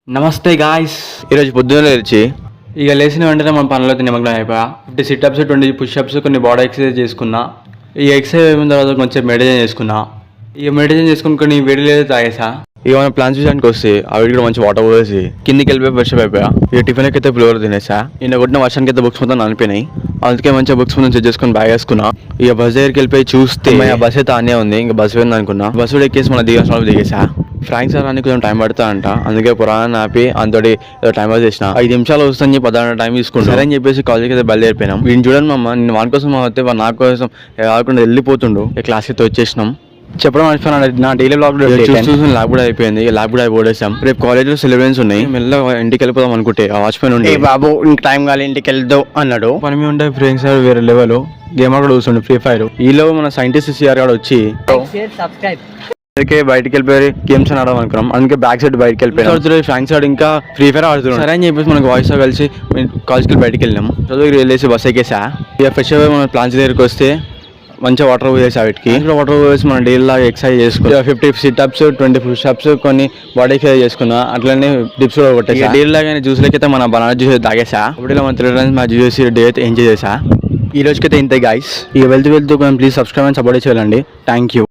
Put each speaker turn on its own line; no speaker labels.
నమస్తే గాయ్స్, ఈరోజు పొద్దున్న లేచి ఇక లేచిన వెంటనే మన పనులు అయితే నిమగ్నం అయిపోయా. 50 సిట్అప్స్ 20 పుష్అప్స్ కొన్ని బాడీ ఎక్సర్సైజ్ చేసుకున్నా. ఈ ఎక్సర్సైజ్ అయిన తర్వాత కొంచెం మెడిటేషన్ చేసుకున్నా. ఇక మెడిటేషన్ చేసుకుని కొన్ని వేడి లేదు తాగేసా. ఇక మన ప్లాన్స్ విషయానికి వస్తే ఆ వేడి కూడా మంచి వాటర్ పోసి కిందికి వెళ్ళిపోయి ఫ్రెష్ అయిపోయా. ఇక టిఫిన్ అయితే పులిహోర తినేసా. నిన్న కొట్టిన వర్షానికి అయితే బుక్స్ మొత్తం అనిపోయినాయి. అందుకే మంచిగా బుక్స్ మొత్తం చెక్ చేసుకుని బ్యాగ్ వేసుకున్నా. ఇక బస్ దగ్గరికి వెళ్ళిపోయి చూస్తే ఆ బస్ అయితే ఆనే ఉంది. ఇంకా బస్సు పోయింది అనుకున్నా. బస్సు కూడా ఎక్కేసి మన దిగాల్సిన దిగేసా. ఫ్రాంక్ సార్ అని కొంచెం టైం పడుతా అంట. అందుకే పురాణాన్ని ఆపి అంతటి టైం పాస్ చేసిన. 5 నిమిషాలు వస్తుందని చెప్పి 10 టైం తీసుకుంటాం. సరే అని చెప్పేసి కాలేజ్కి అయితే బయలుదేరిపోయినాం. వీడిని చూడండి మమ్మ, నేను వాని కోసం అయితే నా కోసం కాకుండా వెళ్ళిపోతుండు. క్లాస్ అయితే వచ్చేసినాం. చెప్పడం మర్చిపోయినా, నా డైలీ బ్లాగ్ చూసి ల్యాబ్ కూడా అయిపోయింది. ల్యాబ్ కూడా అయిపోయేసాం. రేపు కాలేజ్లో సెలబ్రేషన్స్ ఉన్నాయి. మెల్లగా ఇంటికి వెళ్ళిపోదాం అనుకుంటే ఆ వాచ్మెన్ ఉండి
బాబు ఇంక టైం కాలి ఇంటికి వెళ్దాం అన్నాడు.
పని మీద ఉంటే ఫ్రెండ్స్ వేరే లెవెల్ గేమ్ కూడా చూస్తుండే ఫ్రీ ఫైర్. ఈలో మన సైంటిస్ట్ సిఆర్ గారు వచ్చి బయటకి వెళ్ళిపోయి గేమ్స్ అని ఆడదాం అనుకున్నాం. అందుకే బ్యాక్ సైడ్ బయటకి వెళ్ళిపోయి ఫ్రాంక్ సైడ్ ఇంకా ఫ్రీ ఫైర్ ఆడుతున్నాం. సరే అని చెప్పేసి మనకు వాయిస్ తో కలిసి కాలేజ్కి బయటకి వెళ్ళాం. చదువుకి వెళ్ళేసి బస్ ఎక్కేసా. ఇక ఫ్రెష్ అయిపోయి మన ప్లాన్స్ దగ్గరికి వస్తే మంచిగా వాటర్ పోసేసి వీటికి వాటర్ పోసి మన డైలీ లాగా ఎక్సర్సైజ్ చేసుకున్నా. 50 సిట్అప్స్ 20 పుష్అప్స్ కొన్ని బాడీ ఎక్సర్సైజ్ చేసుకున్నా. అట్లనే డిప్స్ కూడా కొట్టేసి డైలీ లాగా జ్యూస్ లెక్క మన బనానా జ్యూస్ తాగేసా. అప్పుడు మన 3 రన్స్ మ్యాచ్ చేసి డే అయితే ఎంజాయ్ చేసా. ఈ రోజుకైతే ఇంతే గాయ్స్. ఇక వెళ్తూ కొంచెం ప్లీజ్ సబ్స్క్రైబ్ అండ్ సపోర్ట్ చేయాలండి. Thank you.